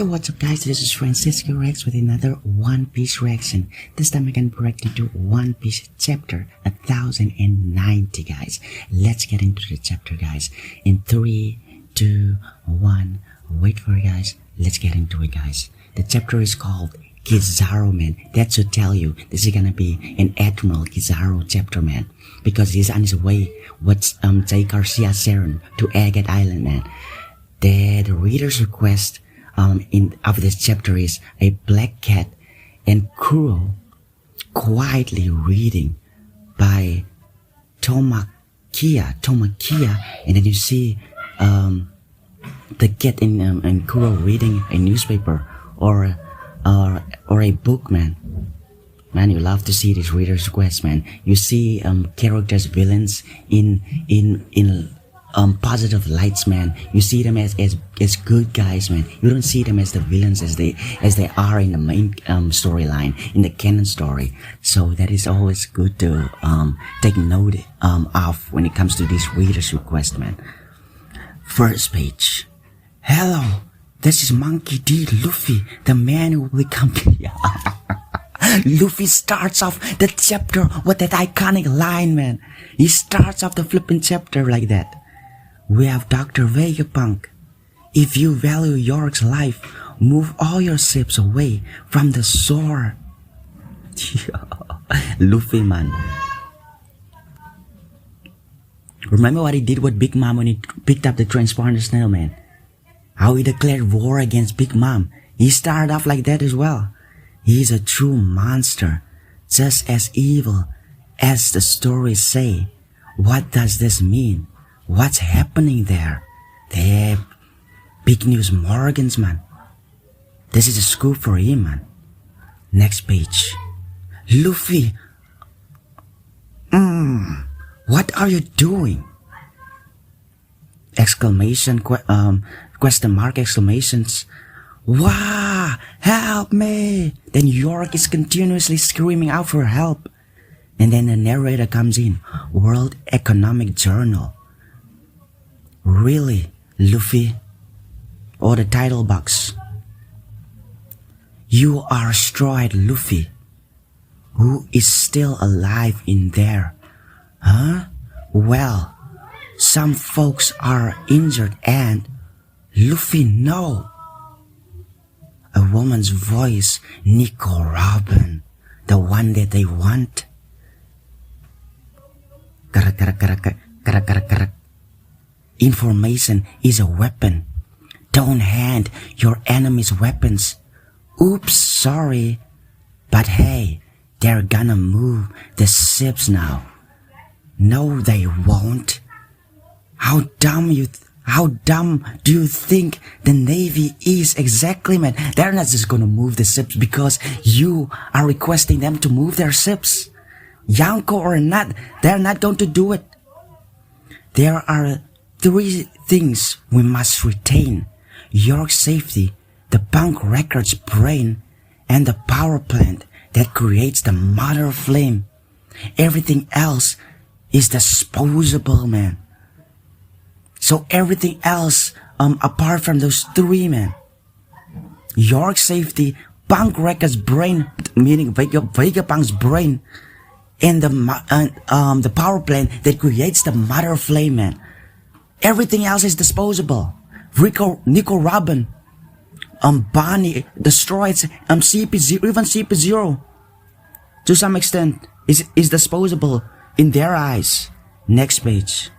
Hey, what's up guys, this is Francisco Rex with another One Piece reaction. This time I can react into One Piece chapter 1090 guys. Let's get into the chapter guys. In 3, 2, 1, wait for it guys. Let's get into it guys. The chapter is called Kizaru man. That should tell you this is gonna be an Admiral Kizaru chapter man. Because he's on his way with J. Garcia Sharon to Egghead Island man. The reader's request of this chapter is a black cat and Kuro quietly reading by Tomakia, and then you see the cat and Kuro reading a newspaper or a book man. Man, you love to see this reader's request man. You see characters, villains in positive lights man. You see them as good guys man. You don't see them as the villains as they are in the main storyline, in the canon story. So that is always good to take note of when it comes to this reader's request man. First page. Hello, this is Monkey D. Luffy, the man who will come here. Luffy starts off the chapter with that iconic line man. He starts off the flipping chapter like that. We have Dr. Vegapunk. If you value York's life, move all your ships away from the shore. Luffy man. Remember what he did with Big Mom when he picked up the transponder snail man? How he declared war against Big Mom. He started off like that as well. He's a true monster, just as evil as the stories say. What does this mean? What's happening there? The big news Morgans man. This is a scoop for him man. Next page. Luffy. What are you doing? Exclamation, question mark, exclamations. Wow, help me. Then York is continuously screaming out for help. And then the narrator comes in. World Economic Journal. Really, Luffy? Or the title box. You are destroyed, Luffy. Who is still alive in there? Huh? Well, some folks are injured and... Luffy, no. A woman's voice, Nico Robin, the one that they want. Information is a weapon. Don't hand your enemies weapons. Oops, sorry. But hey, they're gonna move the ships now. No, they won't. How dumb do you think the Navy is exactly, man? They're not just gonna move the ships because you are requesting them to move their ships. Yonko or not, they're not going to do it. There are 3 things we must retain. York's safety, the Punk Records brain, and the power plant that creates the mother flame. Everything else is disposable, man. So everything else, apart from those 3, man. York's safety, Punk Records brain, meaning Vegapunk's brain, and the power plant that creates the mother flame, man. Everything else is disposable. Nico Robin, Bonnie destroys CP0, even CP0 to some extent is disposable in their eyes. Next page.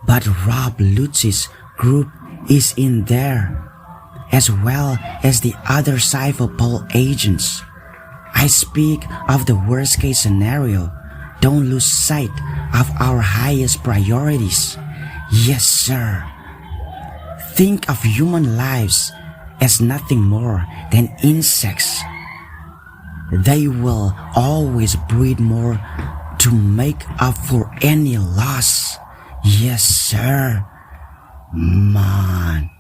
But Rob Lucci's group is in there, as well as the other Cypherpole agents. I speak of the worst case scenario. Don't lose sight of our highest priorities. Yes, sir. Think of human lives as nothing more than insects. They will always breed more to make up for any loss. Yes, sir. Man.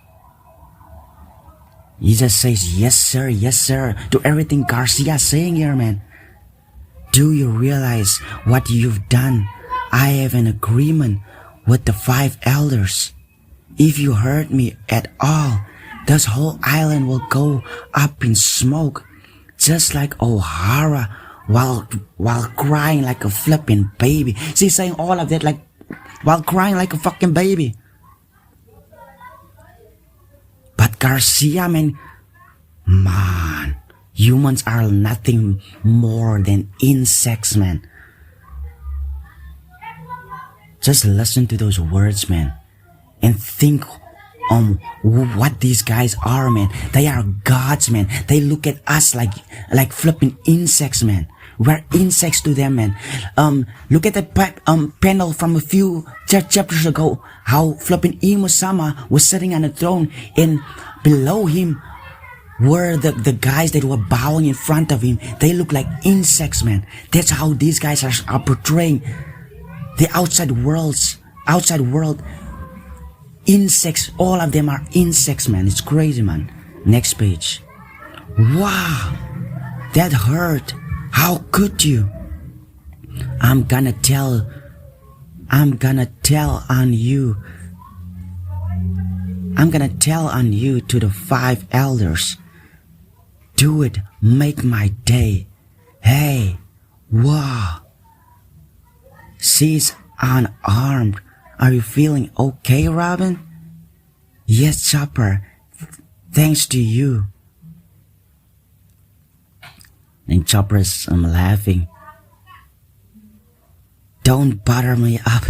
He just says yes, sir to everything Garcia's saying here, man. Do you realize what you've done? I have an agreement with the 5 elders. If you hurt me at all, This whole island will go up in smoke, just like O'Hara, while crying like a flipping baby. She's saying all of that like while crying like a fucking baby. But Garcia, man, humans are nothing more than insects, man. Just listen to those words, man, and think what these guys are, man. They are gods, man. They look at us like flipping insects, man. We're insects to them, man. Look at the panel from a few chapters ago, how flipping Imo-sama was sitting on a throne, and below him were the guys that were bowing in front of him. They look like insects, man. That's how these guys are portraying the outside world. Insects, all of them are insects, man. It's crazy, man. Next page. Wow, that hurt. How could you? I'm gonna tell on you. I'm gonna tell on you to the 5 elders. Do it, make my day. Hey, wow. She's unarmed. Are you feeling okay, Robin? Yes, Chopper. Thanks to you. And Chopper's laughing. Don't butter me up.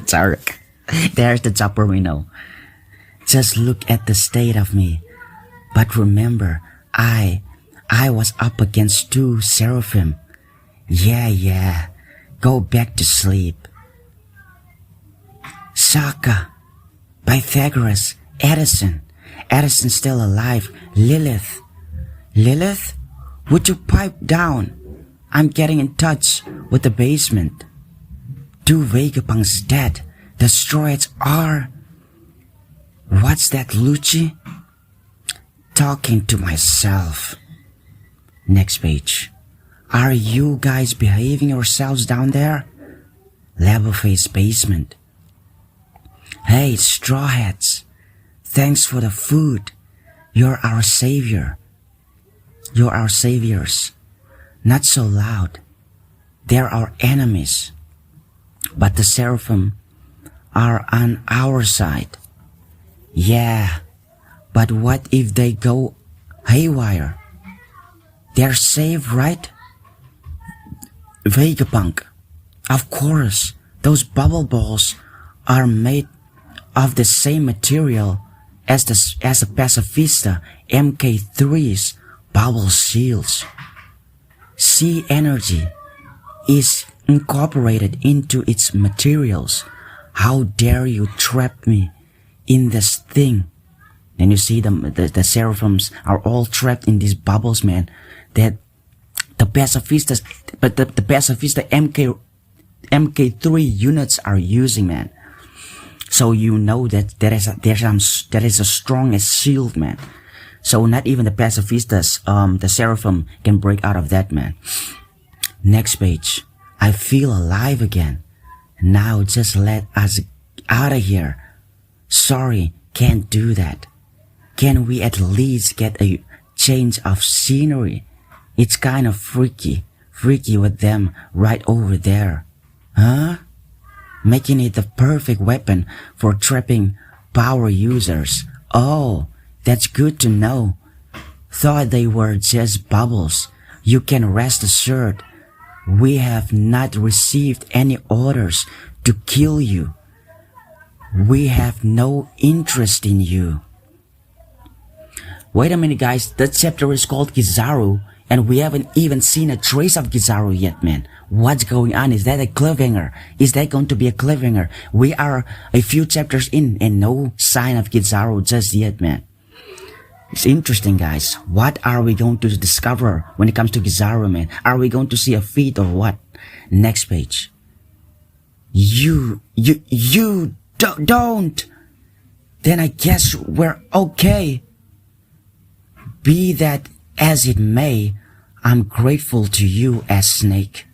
Sorry. There's the Chopper we know. Just look at the state of me. But remember, I was up against 2 seraphim. Yeah. Go back to sleep. Shaka, Pythagoras, Edison still alive. Lilith, would you pipe down? I'm getting in touch with the basement. 2 Vegapunks dead. The droids are... What's that, Lucci? Talking to myself. Next page. Are you guys behaving yourselves down there? Leatherface basement. Hey, Straw Hats. Thanks for the food. You're our savior. You're our saviors. Not so loud. They're our enemies. But the seraphim are on our side. Yeah, but what if they go haywire? They're safe, right? Vegapunk. Of course, those bubble balls are made of the same material as the Pacifista MK3's bubble shields. Sea energy is incorporated into its materials. How dare you trap me in this thing? And you see the seraphims are all trapped in these bubbles, man. That the Pacifistas, but the Pacifista MK3 units are using, man. So you know that there is a strongest shield, man. So not even the Pacifistas, the seraphim can break out of that, man. Next page. I feel alive again. Now just let us out of here. Sorry, can't do that. Can we at least get a change of scenery? It's kind of freaky with them right over there. Huh? Making it the perfect weapon for trapping power users. Oh, that's good to know. Thought they were just bubbles. You can rest assured, we have not received any orders to kill you. We have no interest in you. Wait a minute, guys. That chapter is called Kizaru, and we haven't even seen a trace of Kizaru yet, man. What's going on? Is that a cliffhanger? Is that going to be a cliffhanger? We are a few chapters in and no sign of Kizaru just yet, man. It's interesting, guys. What are we going to discover when it comes to Kizaru, man? Are we going to see a feat or what? Next page. You don't. Then I guess we're okay. Be that as it may, I'm grateful to you, S-Snake.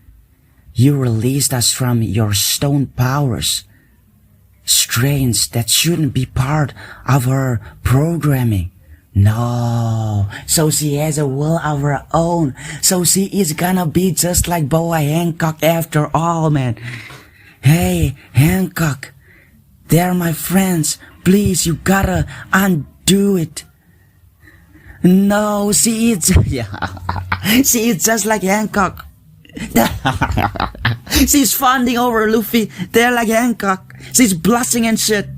You released us from your stone powers. Strange, that shouldn't be part of her programming. No, so she has a will of her own. So she is gonna be just like Boa Hancock after all, man. Hey, Hancock, they're my friends. Please, you gotta undo it. No, she is, she is just like Hancock. She's funding over Luffy. They're like Hancock. She's blushing and shit.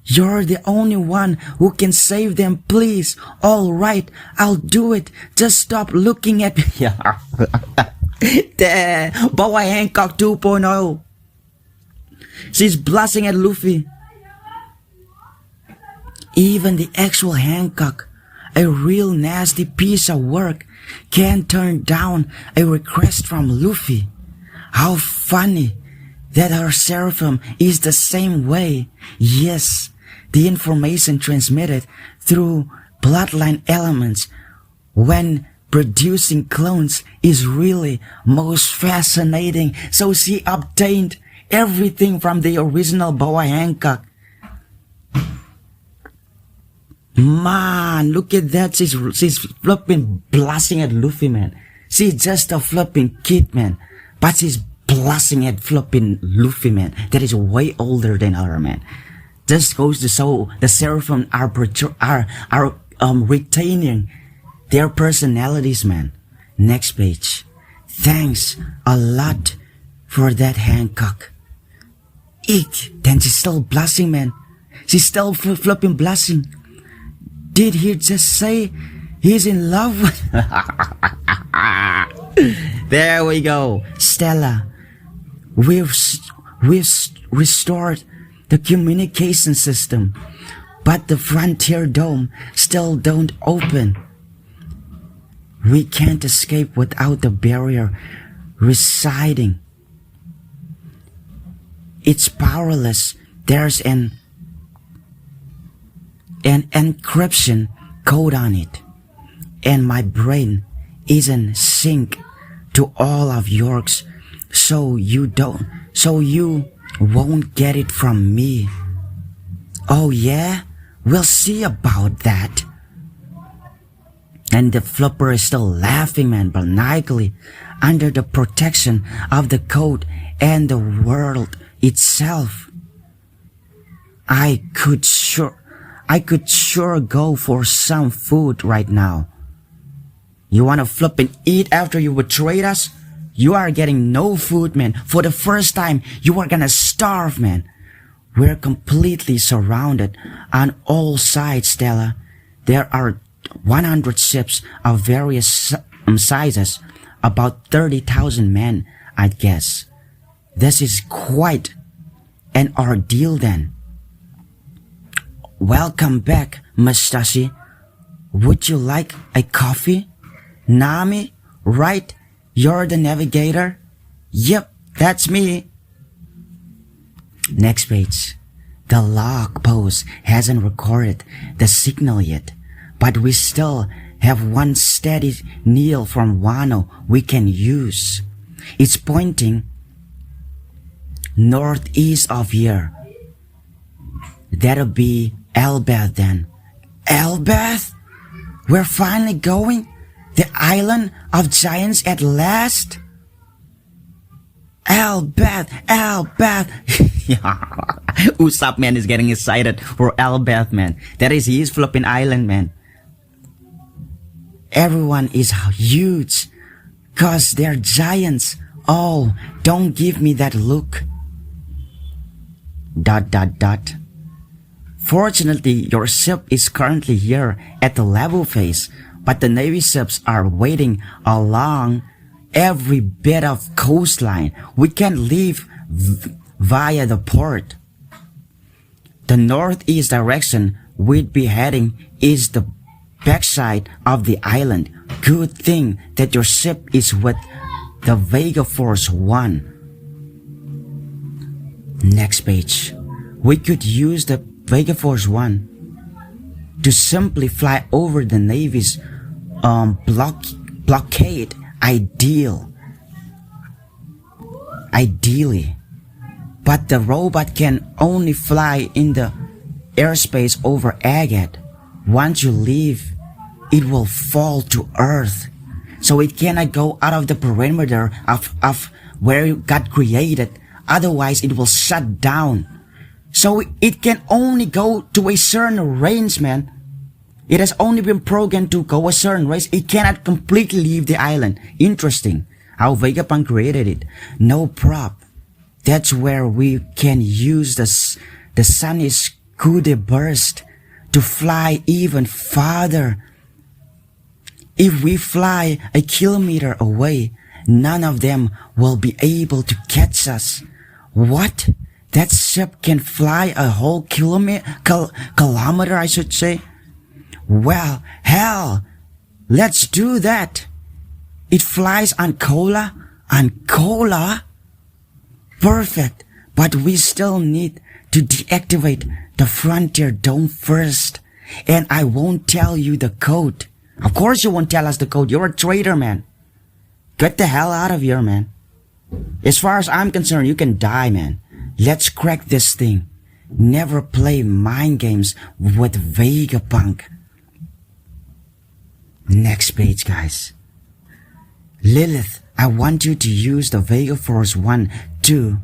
You're the only one who can save them, please. All right, I'll do it. Just stop looking at me. There, Boa Hancock 2.0. She's blushing at Luffy. Even the actual Hancock, a real nasty piece of work, can't turn down a request from Luffy. How funny that her seraphim is the same way. Yes, the information transmitted through bloodline elements when producing clones is really most fascinating. So she obtained everything from the original Boa Hancock. Man, look at that. She's flipping blushing at Luffy, man. She's just a flipping kid, man. But she's blushing at flipping Luffy, man. That is way older than her, man. Just goes to show the seraphim are retaining their personalities, man. Next page. Thanks a lot for that, Hancock. Eek, then she's still blushing, man. She's still flipping blushing. Did he just say he's in love with... There we go. Stella, we've restored the communication system, but the frontier dome still don't open. We can't escape without the barrier residing. It's powerless. There's an encryption code on it, and my brain is in sync to all of yours, so you won't get it from me. Oh yeah? We'll see about that. And the flipper is still laughing, man, maniacally, under the protection of the code and the world itself. I could sure go for some food right now. You wanna flip and eat after you betrayed us? You are getting no food, man. For the first time, you are gonna starve, man. We're completely surrounded on all sides, Stella. There are 100 ships of various sizes, about 30,000 men, I'd guess. This is quite an ordeal then. Welcome back, Mustache. Would you like a coffee? Nami, right? You're the navigator? Yep, that's me. Next page. The log post hasn't recorded the signal yet, but we still have one steady needle from Wano we can use. It's pointing northeast of here. That'll be Elbeth then. Elbeth? We're finally going? The island of giants at last? Elbeth! Usopp, man, is getting excited for Elbeth, man. That is his flipping island, man. Everyone is huge, cause they're giants. Oh, don't give me that look. ... Fortunately, your ship is currently here at the level phase, but the Navy ships are waiting along every bit of coastline. We can't leave via the port. The northeast direction we'd be heading is the backside of the island. Good thing that your ship is with the Vega Force 1. Next page. We could use the Vega Force 1 to simply fly over the Navy's blockade. Ideally, but the robot can only fly in the airspace over Egghead. Once you leave, it will fall to Earth. So it cannot go out of the perimeter of where it got created. Otherwise, it will shut down. So it can only go to a certain range, man. It has only been programmed to go a certain range. It cannot completely leave the island. Interesting how Vegapunk created it. No prop. That's where we can use the sunny's coup de burst to fly even farther. If we fly a kilometer away, none of them will be able to catch us. What? That ship can fly a whole kilometer, I should say? Well, hell, let's do that. It flies on cola? On cola? Perfect, but we still need to deactivate the Frontier Dome first. And I won't tell you the code. Of course you won't tell us the code. You're a traitor, man. Get the hell out of here, man. As far as I'm concerned, you can die, man. Let's crack this thing. Never play mind games with Vegapunk. Next page, guys. Lilith, I want you to use the Vega Force 1, 2.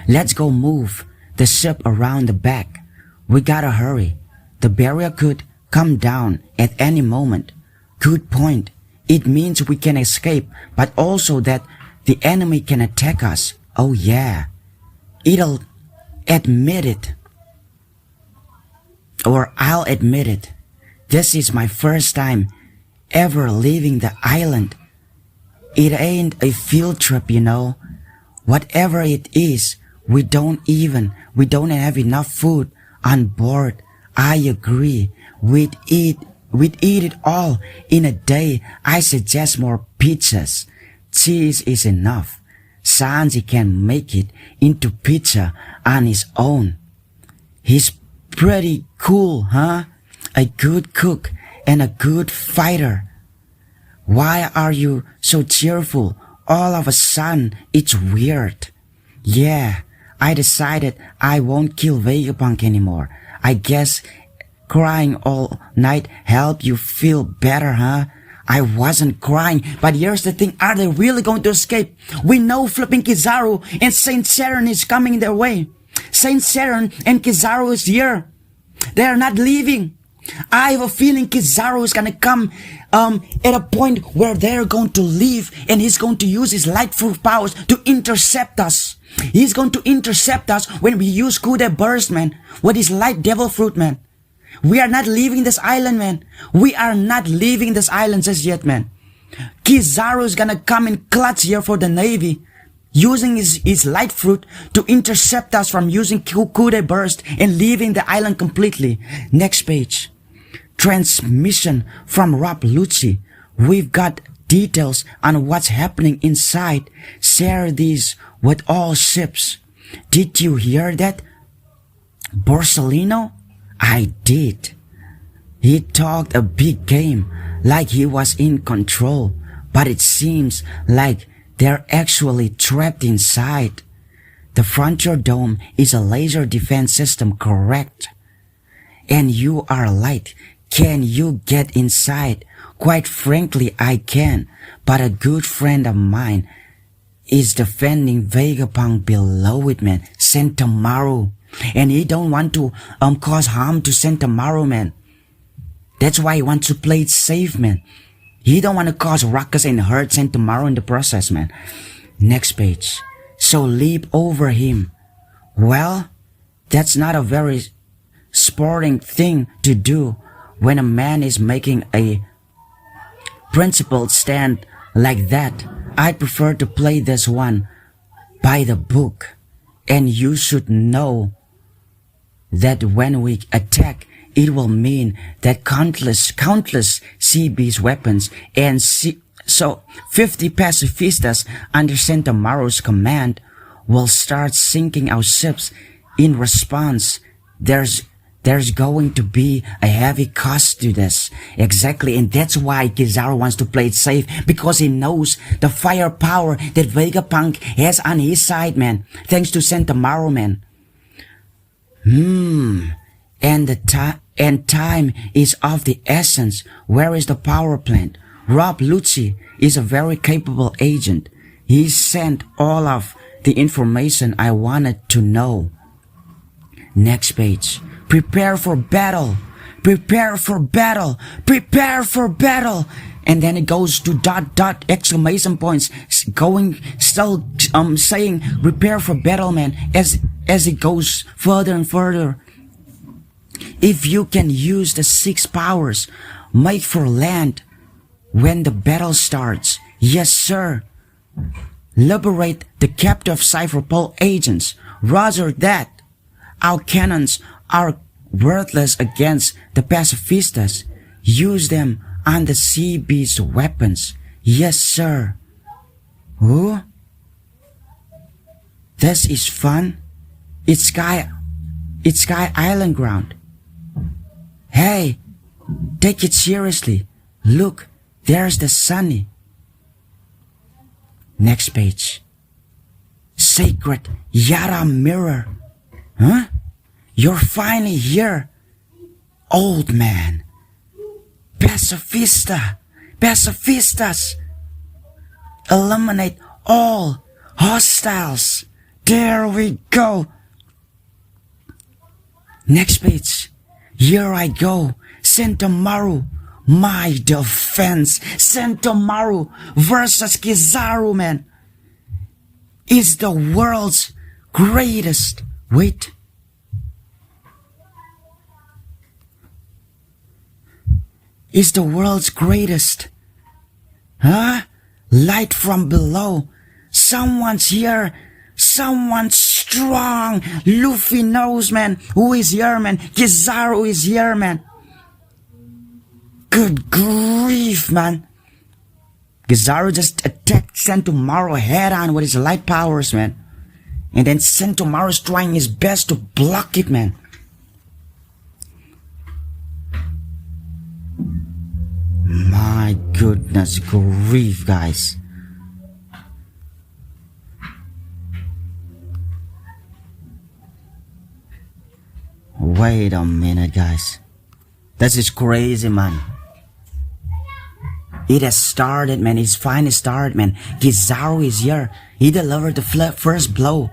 Let's go move the ship around the back. We gotta hurry. The barrier could come down at any moment. Good point. It means we can escape, but also that the enemy can attack us. Oh yeah. It'll admit it. Or I'll admit it. This is my first time ever leaving the island. It ain't a field trip, you know. Whatever it is, we don't have enough food on board. I agree. We'd eat it all in a day. I suggest more pizzas. Cheese is enough. Sanji can make it into pizza on his own. He's pretty cool, huh? A good cook and a good fighter. Why are you so cheerful? All of a sudden, it's weird. Yeah, I decided I won't kill Vegapunk anymore. I guess crying all night helped you feel better, huh? I wasn't crying, but here's the thing. Are they really going to escape? We know flipping Kizaru and Saint Seren is coming their way. Saint Seren and Kizaru is here. They are not leaving. I have a feeling Kizaru is gonna come at a point where they're going to leave, and he's going to use his light fruit powers to intercept us. He's going to intercept us when we use coup de burst, man, with his light devil fruit, man. We are not leaving this island, man. We are not leaving this island just yet, man. Kizaru is gonna come in clutch here for the Navy, using his light fruit to intercept us from using coup de burst and leaving the island completely. Next page. Transmission from Rob Lucci. We've got details on what's happening inside. Share these with all ships. Did you hear that? Borsellino? I did. He talked a big game, like he was in control, but it seems like they're actually trapped inside. The Frontier Dome is a laser defense system, correct? And you are light. Can you get inside? Quite frankly, I can, but a good friend of mine is defending Vegapunk below it, man. Sentomaru. And he don't want to cause harm to Sentomaru, man. That's why he wants to play it safe, man. He don't want to cause ruckus and hurt Sentomaru in the process, man. Next page. So leap over him. Well, that's not a very sporting thing to do when a man is making a principled stand like that. I prefer to play this one by the book. And you should know that when we attack, it will mean that countless sea beast weapons and so 50 pacifistas under Sentomaru's command will start sinking our ships. In response, there's there's going to be a heavy cost to this. Exactly, and that's why Kizaru wants to play it safe, because he knows the firepower that Vegapunk has on his side, man. Thanks to Sentomaru, man. And time is of the essence. Where is the power plant? Rob Lucci is a very capable agent. He sent all of the information I wanted to know. Next page. Prepare for battle. Prepare for battle. Prepare for battle. And then it goes to ... exclamation points, saying prepare for battle, man, as it goes further and further. If you can use the 6 powers, make for land when the battle starts. Yes, sir. Liberate the captive Cypherpole agents. Roger that. Our cannons are worthless against the pacifistas. Use them on the sea beast weapons. Yes, sir. Who? This is fun. It's Sky Island ground. Hey, take it seriously. Look, there's the Sunny. Next page. Sacred Yara Mirror. Huh? You're finally here, old man. Pacifistas. Eliminate all hostiles. There we go. Next page. Here I go. Sentomaru. My defense. Sentomaru versus Kizaru, man. Is the world's greatest. Wait. Is the world's greatest. Huh? Light from below. Someone's here. Someone strong. Luffy knows, man. Who is here, man? Kizaru is here, man. Good grief, man. Kizaru just attacked Sentomaru head on with his light powers, man. And then Sentomaru's trying his best to block it, man. My goodness grief, guys. Wait a minute, guys. This is crazy, man. It has started, man. It's finally started, man. Kizaru is here. He delivered the first blow.